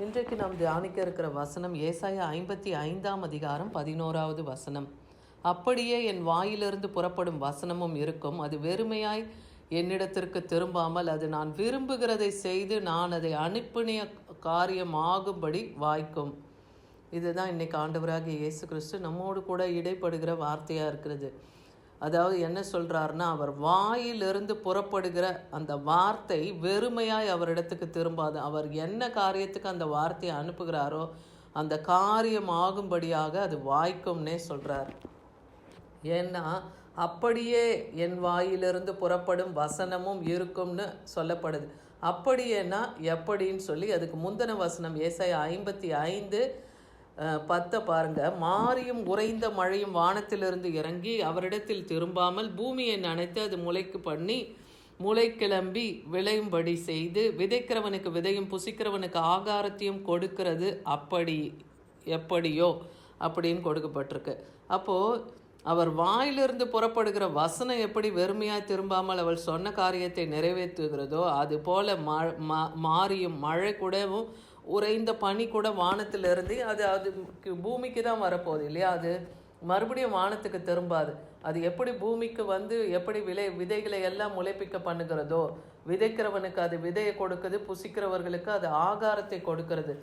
இன்றைக்கு நாம் தியானிக்க இருக்கிற வசனம் ஏசாயா 55ஆம் அதிகாரம் 11வது வசனம். அப்படியே என் வாயிலிருந்து புறப்படும் வசனமும் இருக்கும், அது வெறுமையாய் என்னிடத்திற்கு திரும்பாமல் அது நான் விரும்புகிறதை செய்து நான் அதை அனுப்பின காரியமாகும்படி வாய்க்கும். இதுதான் இன்னைக்கு ஆண்டவராகிய இயேசு கிறிஸ்து நம்மோடு கூட இடைப்படுகிற வார்த்தையாக இருக்கிறது. அதாவது என்ன சொல்கிறாருன்னா, அவர் வாயிலிருந்து புறப்படுகிற அந்த வார்த்தை வெறுமையாய் அவரிடத்துக்கு திரும்பாது. அவர் என்ன காரியத்துக்கு அந்த வார்த்தையை அனுப்புகிறாரோ அந்த காரியம் ஆகும்படியாக அது வாய்க்கும்னே சொல்கிறார். ஏன்னா அப்படியே என் வாயிலிருந்து புறப்படும் வசனமும் இருக்கும்னு சொல்லப்படுது. அப்படியேன்னா எப்படின்னு சொல்லி அதுக்கு முந்தின வசனம் ஏசாயா 55:10 பாருங்க. மாரியும் உறைந்த மழையும் வானத்திலிருந்து இறங்கி அவரிடத்தில் திரும்பாமல் பூமியை நனைத்து அது முளைக்கு பண்ணி முளை கிளம்பி விளையும்படி செய்து விதைக்கிறவனுக்கு விதையும் புசிக்கிறவனுக்கு ஆகாரத்தையும் கொடுக்கிறது எப்படியோ அப்படின்னு கொடுக்கப்பட்டிருக்கு. அப்போது அவர் வாயிலிருந்து புறப்படுகிற வசனம் எப்படி வெறுமையாக திரும்பாமல் அவள் சொன்ன காரியத்தை நிறைவேற்றுகிறதோ அது போல மாரியும் மழை கூடவும் உறைந்த பனி கூட வானத்திலிருந்து அது பூமிக்கு தான் வரப்போகுது இல்லையா? அது மறுபடியும் வானத்துக்கு திரும்பாது. அது எப்படி பூமிக்கு வந்து எப்படி விதைகளை எல்லாம் முளைப்பிக்க பண்ணுகிறதோ, விதைக்கிறவனுக்கு அது விதையை கொடுக்குது, புசிக்கிறவர்களுக்கு அது ஆகாரத்தை கொடுக்கிறது.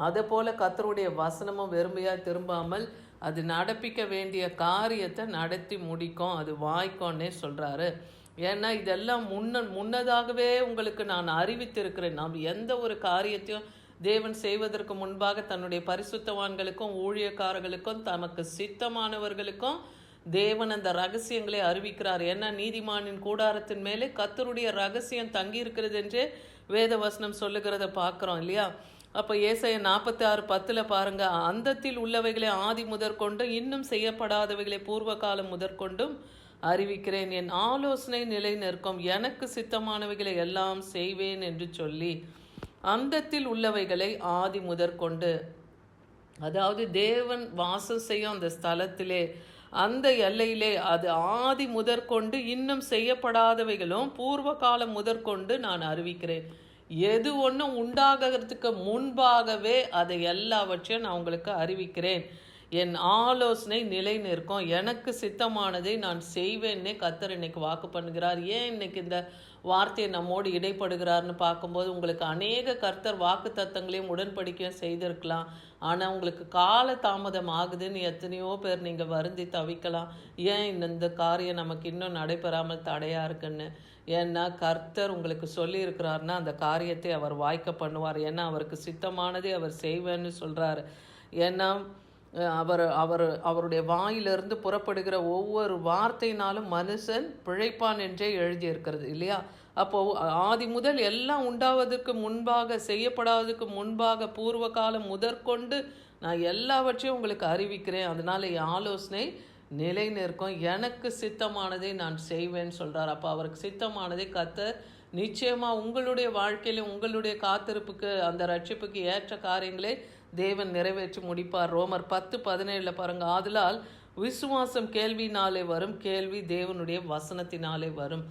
அதை போல கர்த்தருடைய வசனமும் வெறுமையாக திரும்பாமல் அது நடப்பிக்க வேண்டிய காரியத்தை நடத்தி முடிக்கும், அது வாய்க்கோன்னே சொல்கிறாரு. ஏன்னா இதெல்லாம் முன்னதாகவே உங்களுக்கு நான் அறிவித்திருக்கிறேன். நாம் எந்த ஒரு காரியத்தையும் தேவன் செய்வதற்கு முன்பாக தன்னுடைய பரிசுத்தவான்களுக்கும் ஊழியக்காரர்களுக்கும் தமக்கு சித்தமானவர்களுக்கும் தேவன் அந்த ரகசியங்களை அறிவிக்கிறார். ஏன்னா நீதிமானின் கூடாரத்தின் மேலே கர்த்தருடைய ரகசியம் தங்கி இருக்கிறது என்றே வேத வசனம் சொல்லுகிறத பார்க்குறோம் இல்லையா? அப்போ ஏசாயா 46:10 பாருங்க, அந்தத்தில் உள்ளவைகளை ஆதி முதற்கொண்டு இன்னும் செய்யப்படாதவைகளை பூர்வ காலம் முதற்கொண்டும் அறிவிக்கிறேன், என் ஆலோசனை நிலை நிற்கும், எனக்கு சித்தமானவைகளை எல்லாம் செய்வேன் என்று சொல்லி அந்தத்தில் உள்ளவைகளை ஆதி முதற்கொண்டு, அதாவது தேவன் வாசம் செய்யும் அந்த ஸ்தலத்திலே அந்த எல்லையிலே அது ஆதி முதற்கொண்டு இன்னும் செய்யப்படாதவைகளும் பூர்வ காலம் முதற்கொண்டு நான் அறிவிக்கிறேன். எது ஒன்றும் உண்டாகிறதுக்கு முன்பாகவே அதை எல்லாவற்றையும் நான் உங்களுக்கு அறிவிக்கிறேன். என் ஆலோசனை நிலை நிற்கும், எனக்கு சித்தமானதை நான் செய்வேன்னே கர்த்தர் இன்னைக்கு வாக்கு பண்ணுகிறார். ஏன் இன்னைக்கு இந்த வார்த்தையை நம்மோடு இடைப்படுகிறார்னு பார்க்கும்போது உங்களுக்கு அநேக கர்த்தர் வாக்கு தத்தங்களையும் உடன்படிக்கையும் செய்திருக்கலாம். ஆனால் உங்களுக்கு கால தாமதம் ஆகுதுன்னு எத்தனையோ பேர் நீங்கள் வருந்தி தவிக்கலாம். ஏன் இந்த காரியம் நமக்கு இன்னும் நடைபெறாமல் தடையாக இருக்குன்னு. ஏன்னா கர்த்தர் உங்களுக்கு சொல்லியிருக்கிறாருன்னா அந்த காரியத்தை அவர் வாய்க்க பண்ணுவார். ஏன்னா அவருக்கு சித்தமானதை அவர் செய்வேன்னு சொல்கிறார். ஏன்னா அவருடைய வாயிலிருந்து புறப்படுகிற ஒவ்வொரு வார்த்தையினாலும் மனுஷன் பிழைப்பான் என்றே எழுதியிருக்கிறது இல்லையா? அப்போது ஆதி முதல் எல்லாம் உண்டாவதற்கு முன்பாக, செய்யப்படாததுக்கு முன்பாக, பூர்வ காலம் முதற்கொண்டு நான் எல்லாவற்றையும் உங்களுக்கு அறிவிக்கிறேன். அதனால் என் ஆலோசனை நிலை நிற்கும், எனக்கு சித்தமானதை நான் செய்வேன்னு சொல்கிறார். அப்போ அவருக்கு சித்தமானதை கர்த்தர் நிச்சயமாக உங்களுடைய வாழ்க்கையிலும் உங்களுடைய காத்திருப்புக்கு அந்த ரட்சிப்புக்கு ஏற்ற காரியங்களை தேவன் நிறைவேற்றி முடிப்பார். ரோமர் 10:17 பாருங்க, ஆதலால் விசுவாசம் கேள்வினாலே வரும், கேள்வி தேவனுடைய வசனத்தினாலே வரும்.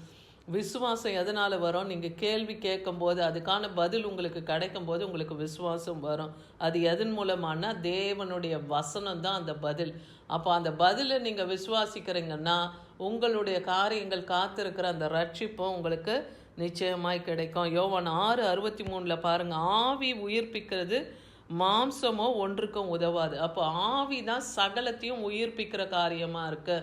விசுவாசம் எதனால் வரும்? நீங்கள் கேள்வி கேட்கும்போது அதுக்கான பதில் உங்களுக்கு கிடைக்கும் போது உங்களுக்கு விசுவாசம் வரும். அது எதன் மூலமானா தேவனுடைய வசனம் தான் அந்த பதில். அப்போ அந்த பதிலை நீங்கள் விசுவாசிக்கிறீங்கன்னா உங்களுடைய காரியங்கள் காத்திருக்கிற அந்த ரட்சிப்பும் உங்களுக்கு நிச்சயமாய் கிடைக்கும். யோவான் 6:63 பாருங்கள், ஆவி உயிர்ப்பிக்கிறது, மாம்சமோ ஒன்றுக்கும் உதவாது. அப்போ ஆவி தான் சகலத்தையும் உயிர்ப்பிக்கிற காரியமாக இருக்கு.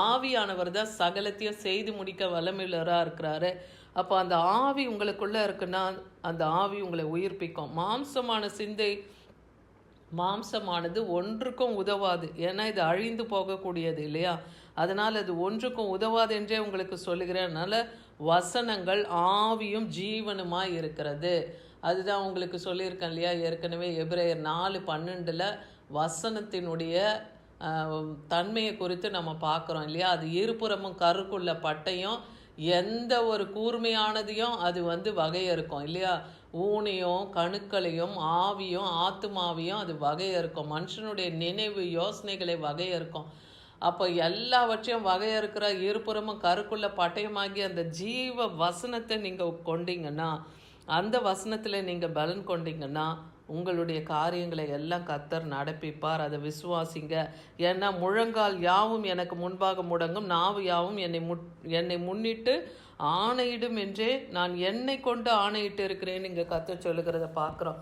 ஆவியானவர் தான் சகலத்தையும் செய்து முடிக்க வல்லமையுள்ளவராக இருக்கிறாரு. அப்போ அந்த ஆவி உங்களுக்குள்ளே இருக்குன்னா அந்த ஆவி உங்களை உயிர்ப்பிக்கும். மாம்சமானது ஒன்றுக்கும் உதவாது. ஏன்னா இது அழிந்து போகக்கூடியது இல்லையா? அதனால் அது ஒன்றுக்கும் உதவாது என்றே உங்களுக்கு சொல்லுகிறேன். அதனால் வசனங்கள் ஆவியும் ஜீவனுமாய் இருக்கிறது. அதுதான் உங்களுக்கு சொல்லியிருக்கேன் இல்லையா? ஏற்கனவே எபிரேயர் 4:12 வசனத்தினுடைய தன்மையை குறித்து நம்ம பார்க்குறோம் இல்லையா? அது இருபுறமும் கருக்குள்ள பட்டையும் எந்த ஒரு கூர்மையானதையும் அது வகையறுக்கும் இல்லையா? ஊனையும் கணுக்களையும் ஆவியும் ஆத்துமாவையும் அது வகையறுக்கும். மனுஷனுடைய நினைவு யோசனைகளை வகையறுக்கும். அப்போ எல்லாவற்றையும் வகையறுக்கிற இருபுறமும் கருக்குள்ள பட்டயமாகி அந்த ஜீவ வசனத்தை நீங்கள் கொண்டீங்கன்னா, அந்த வசனத்தில் நீங்கள் பலன் கொண்டீங்கன்னா உங்களுடைய காரியங்களை எல்லாம் கர்த்தர் நடப்பிப்பார். அதை விசுவாசிங்க. ஏன்னா முழங்கால் யாவும் எனக்கு முன்பாக முடங்கும், நாவு யாவும் என்னை முன்னிட்டு ஆணையிடும் என்றே நான் என்னை கொண்டு ஆணையிட்டு இருக்கிறேன்னு இங்கே கர்த்தர் சொல்லுகிறத பார்க்குறோம்.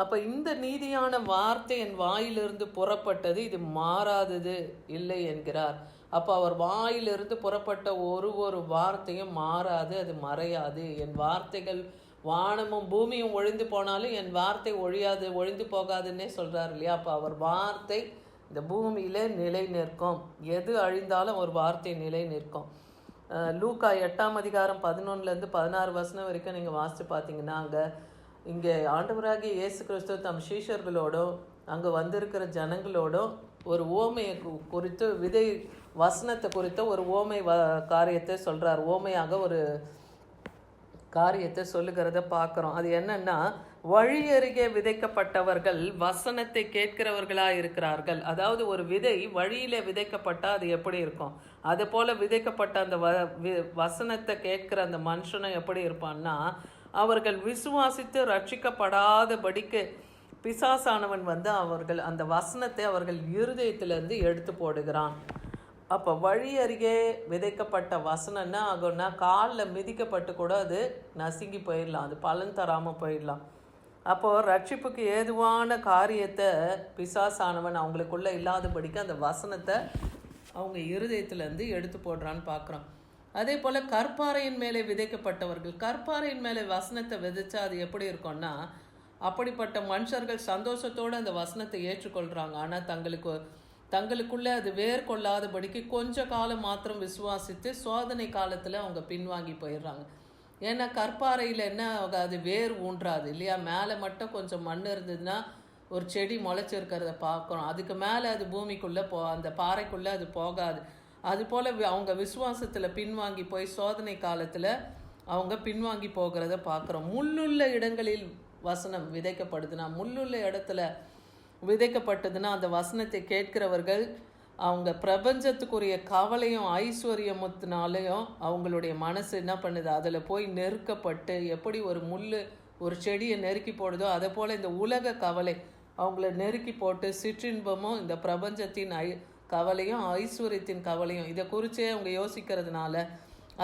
அப்போ இந்த நீதியான வார்த்தை என் வாயிலிருந்து புறப்பட்டது, இது மாறாதது இல்லை என்கிறார். அப்போ அவர் வாயிலிருந்து புறப்பட்ட ஒரு வார்த்தையும் மாறாது, அது மறையாது. என் வார்த்தைகள் வானமும் பூமியும் ஒழிந்து போனாலும் என் வார்த்தை ஒழிந்து போகாதுன்னே சொல்கிறார் இல்லையா? அப்போ அவர் வார்த்தை இந்த பூமியிலே நிலை நிற்கும். எது அழிந்தாலும் ஒரு வார்த்தை நிலை நிற்கும். லூக்கா 8ஆம் அதிகாரம் 11-16 வரைக்கும் நீங்கள் வாசித்து பார்த்தீங்கன்னா, இங்கே ஆண்டவராகிய இயேசு கிறிஸ்து தம் சீஷர்களோடோ அங்கே வந்திருக்கிற ஜனங்களோடோ ஒரு ஓமையை குறித்து வசனத்தை குறித்த ஒரு ஓமை காரியத்தை சொல்கிறார். ஓமையாக ஒரு காரியத்தை சொல்லுகிறத பார்க்குறோம். அது என்னன்னா, வழி அருகே விதைக்கப்பட்டவர்கள் வசனத்தை கேட்கிறவர்களாக இருக்கிறார்கள். அதாவது ஒரு விதை வழியில விதைக்கப்பட்டால் அது எப்படி இருக்கும், அது போல விதைக்கப்பட்ட அந்த வசனத்தை கேட்கிற அந்த மனுஷனும் எப்படி இருப்பான்னா, அவர்கள் விசுவாசித்து ரட்சிக்கப்படாதபடிக்கு பிசாசானவன் அவர்கள் அந்த வசனத்தை அவர்கள் இருதயத்திலிருந்து எடுத்து போடுகிறான். அப்போ வழி அருகே விதைக்கப்பட்ட வசனம்னா ஆகும்னா, காலில் மிதிக்கப்பட்டு கூட அது நசுங்கி போயிடலாம், அது பலன் தராமல் போயிடலாம். அப்போது ரட்சிப்புக்கு ஏதுவான காரியத்தை பிசாசானவன் அவங்களுக்குள்ளே இல்லாதபடிக்கு அந்த வசனத்தை அவங்க இருதயத்திலேருந்து எடுத்து போடுறான்னு பார்க்குறோம். அதே போல் கற்பாறையின் மேலே விதைக்கப்பட்டவர்கள், கற்பாறையின் மேலே வசனத்தை விதைச்சா அது எப்படி இருக்கும்னா, அப்படிப்பட்ட மனுஷர்கள் சந்தோஷத்தோடு அந்த வசனத்தை ஏற்றுக்கொள்கிறாங்க. ஆனால் தங்களுக்குள்ளே அது வேர் கொள்ளாதபடிக்கு கொஞ்ச காலம் மாத்திரம் விசுவாசித்து சோதனை காலத்தில் அவங்க பின்வாங்கி போயிடுறாங்க. ஏன்னா கற்பாறையில் என்ன, அது வேர் ஊன்றாது இல்லையா? மேலே மட்டும் கொஞ்சம் மண் இருந்ததுன்னா ஒரு செடி முளைச்சிருக்கிறத பார்க்குறோம். அதுக்கு மேலே அது பூமிக்குள்ளே அந்த பாறைக்குள்ளே அது போகாது. அதுபோல் அவங்க விசுவாசத்தில் பின்வாங்கி போய் சோதனை காலத்தில் அவங்க பின்வாங்கி போகிறத பார்க்குறோம். முள்ளுள்ள இடங்களில் வசனம் விதைக்கப்படுதுன்னா, முள்ளுள்ள இடத்துல விதைக்கப்பட்டதுன்னா அந்த வசனத்தை கேட்கிறவர்கள் அவங்க பிரபஞ்சத்துக்குரிய கவலையும் ஐஸ்வர்யத்தினாலையும் அவங்களுடைய மனசு என்ன பண்ணுது, அதில் போய் நெருக்கப்பட்டு எப்படி ஒரு ஒரு செடியை நெருக்கி போடுதோ அதை போல் இந்த உலக கவலை அவங்கள நெருக்கி போட்டு சிற்றின்பமும் இந்த பிரபஞ்சத்தின் கவலையும் ஐஸ்வர்யத்தின் கவலையும் இதை குறித்தே அவங்க யோசிக்கிறதுனால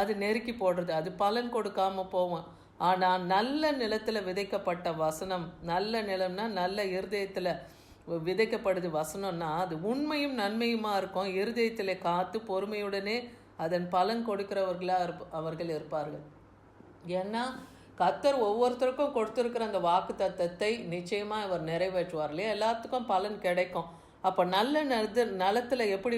அது நெருக்கி போடுறது, அது பலன் கொடுக்காமல் போவோம். ஆனால் நல்ல நிலத்தில் விதைக்கப்பட்ட வசனம், நல்ல நிலம்னா நல்ல இருதயத்தில் விதைக்கப்படுது வசனம்னா அது உண்மையும் நன்மையுமா இருக்கும். இருதயத்தில் காத்து பொறுமையுடனே அதன் பலன் கொடுக்கிறவர்களாக அவர்கள் இருப்பார்கள். ஏன்னா கர்த்தர் ஒவ்வொருத்தருக்கும் கொடுத்துருக்கிற அந்த வாக்கு தத்தத்தை நிச்சயமாக அவர் நிறைவேற்றுவார் இல்லையா? எல்லாத்துக்கும் பலன் கிடைக்கும். அப்போ நல்ல நிலத்தில் எப்படி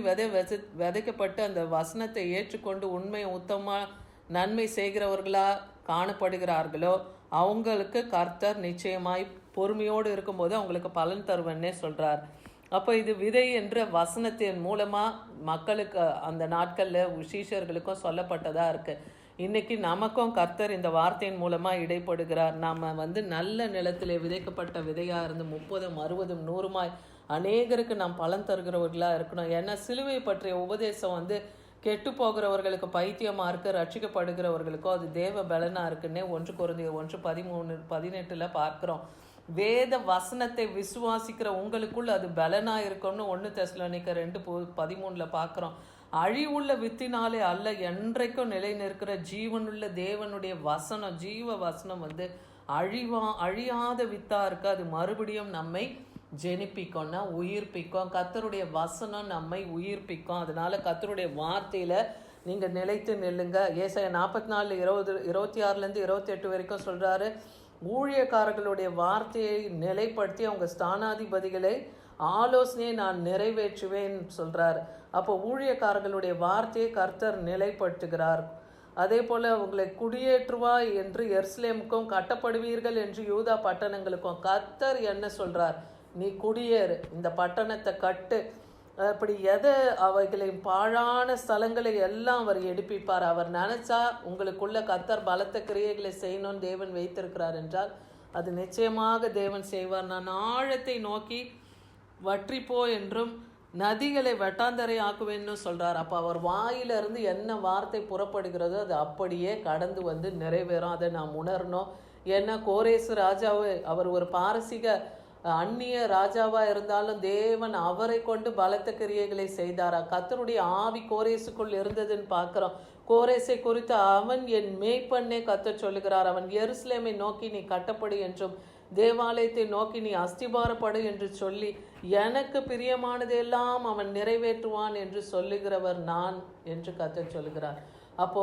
விதைக்கப்பட்டு அந்த வசனத்தை ஏற்றுக்கொண்டு உண்மை உத்தமமாக நன்மை செய்கிறவர்களாக காணப்படுகிறார்களோ அவங்களுக்கு கர்த்தர் நிச்சயமாய் பொறுமையோடு இருக்கும்போது அவங்களுக்கு பலன் தருவன்னே சொல்கிறார். அப்போ இது விதை என்ற வசனத்தின் மூலமாக மக்களுக்கு அந்த நாட்களில் சீஷர்களுக்கும் சொல்லப்பட்டதாக இருக்குது. இன்றைக்கி நமக்கும் கர்த்தர் இந்த வார்த்தையின் மூலமாக இடைப்படுகிறார். நாம் நல்ல நிலத்தில் விதைக்கப்பட்ட விதையாக இருந்து 30, 60, 100 அநேகருக்கு நாம் பலன் தருகிறவர்களாக இருக்கணும். ஏன்னா சிலுவை பற்றிய உபதேசம் கெட்டு போகிறவர்களுக்கு பைத்தியமாக இருக்குது, ரட்சிக்கப்படுகிறவர்களுக்கோ அது தேவ பலனாக இருக்குன்னே 1 கொரிந்தியர் 1:13-18 பார்க்குறோம். வேத வசனத்தை விசுவாசிக்கிற உங்களுக்குள்ள அது பலனாக இருக்கும்னு 1 தெசலோனிக்கர் 2:13 பார்க்குறோம். அழிவுள்ள வித்தினாலே அல்ல, என்றைக்கும் நிலை நிற்கிற ஜீவனுள்ள தேவனுடைய வசனம், ஜீவ வசனம் அழியாத வித்தாக இருக்குது. அது மறுபடியும் நம்மை ஜெனிப்பிக்கும்னா உயிர்ப்பிக்கும். கர்த்தருடைய வசனம் நம்மை உயிர்ப்பிக்கும். அதனால கர்த்தருடைய வார்த்தையில் நீங்கள் நிலைத்து நில்லுங்க. ஏசாயா 44:26-28 வரைக்கும் சொல்கிறாரு, ஊழியக்காரர்களுடைய வார்த்தையை நிலைப்படுத்தி அவங்க ஸ்தானாதிபதிகளை ஆலோசனையை நான் நிறைவேற்றுவேன் சொல்கிறார். அப்போ ஊழியக்காரர்களுடைய வார்த்தையை கர்த்தர் நிலைப்படுத்துகிறார். அதே போல் உங்களை குடியேற்றுவா என்று எருசலேமுக்கும் கட்டப்படுவீர்கள் என்று யூதா பட்டணங்களுக்கும் கர்த்தர் என்ன சொல்கிறார், நீ குடியேறு, இந்த பட்டணத்தை கட்டு. அப்படி அவைகளின் பாழான ஸ்தலங்களை எல்லாம் அவர் எடுப்பிப்பார். அவர் நினச்சா உங்களுக்குள்ள கர்த்தர் பலத்த கிரியைகளை செய்யணும்னு தேவன் வைத்திருக்கிறார் என்றால் அது நிச்சயமாக தேவன் செய்வார். நான் ஆழத்தை நோக்கி வற்றிப்போ என்றும் நதிகளை வெட்டாந்தரை ஆக்குவேன்னு சொல்கிறார். அப்போ அவர் வாயிலிருந்து என்ன வார்த்தை புறப்படுகிறதோ அது அப்படியே கடந்து நிறைவேறும். அதை நாம் உணரணும். ஏன்னா கோரேசு ராஜாவு அவர் ஒரு பாரசீக அந்நிய ராஜாவா இருந்தாலும் தேவன் அவரை கொண்டு பலத்த கிரியைகளை செய்தாரா. கர்த்தருடைய ஆவி கோரேசுக்குள் இருந்ததுன்னு பார்க்கிறோம். கோரேசை குறித்து அவன் என் மேய்ப்பண்ணே கர்த்தர் சொல்லுகிறார். அவன் எருசலேமை நோக்கி நீ கட்டப்படு என்றும் தேவாலயத்தை நோக்கி நீ அஸ்திபாரப்படு என்று சொல்லி எனக்கு பிரியமானதெல்லாம் அவன் நிறைவேற்றுவான் என்று சொல்லுகிறவர் நான் என்று கர்த்தர் சொல்லுகிறார். அப்போ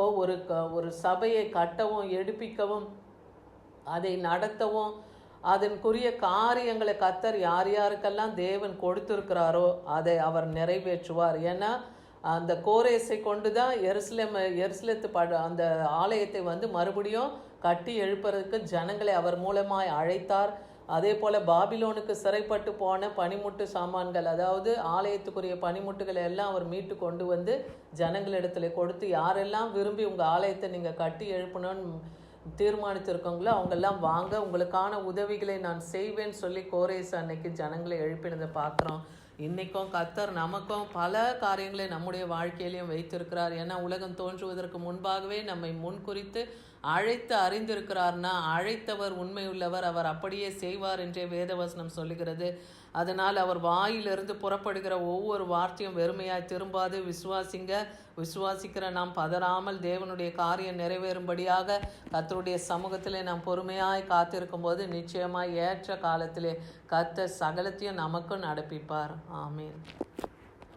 ஒரு சபையை கட்டவும் எடுப்பிக்கவும் அதை நடத்தவும் அதற்குரிய காரியங்களை கர்த்தர் யார் யாருக்கெல்லாம் தேவன் கொடுத்திருக்கிறாரோ அதை அவர் நிறைவேற்றுவார். ஏன்னா அந்த கோரேசை கொண்டு தான் எருசலேத்து அந்த ஆலயத்தை மறுபடியும் கட்டி எழுப்புறதுக்கு ஜனங்களை அவர் மூலமாய் அழைத்தார். அதே போல் பாபிலோனுக்கு சிறைப்பட்டு போன பனிமுட்டு சாமான்கள், அதாவது ஆலயத்துக்குரிய பனிமுட்டுகளை எல்லாம் அவர் மீட்டு கொண்டு ஜனங்களிடத்துல கொடுத்து, யாரெல்லாம் விரும்பி உங்கள் ஆலயத்தை நீங்கள் கட்டி எழுப்பணும்னு தீர்மானித்திருக்கோங்களோ அவங்கெல்லாம் வாங்க, உங்களுக்கான உதவிகளை நான் செய்வேன்னு சொல்லி கோரேஸ் அன்னைக்கு ஜனங்களை எழுப்பினதை பார்க்குறோம். இன்றைக்கும் கர்த்தர் நமக்கும் பல காரியங்களை நம்முடைய வாழ்க்கையிலையும் வைத்திருக்கிறார். ஏன்னா உலகம் தோன்றுவதற்கு முன்பாகவே நம்மை முன்குறித்து அழைத்து அறிந்திருக்கிறார்னா அழைத்தவர் உண்மையுள்ளவர், அவர் அப்படியே செய்வார் என்றே வேதவசனம் சொல்லுகிறது. அதனால் அவர் வாயிலிருந்து புறப்படுகிற ஒவ்வொரு வார்த்தையும் வெறுமையாய் திரும்பாது. விசுவாசிக்கிற நாம் பதறாமல் தேவனுடைய காரியம் நிறைவேறும்படியாக கர்த்தருடைய சமூகத்திலே நாம் பொறுமையாய் காத்திருக்கும் போது நிச்சயமாய் ஏற்ற காலத்திலே கர்த்தர் சகலத்தையும் நமக்கும் நடப்பிப்பார். ஆமீன்.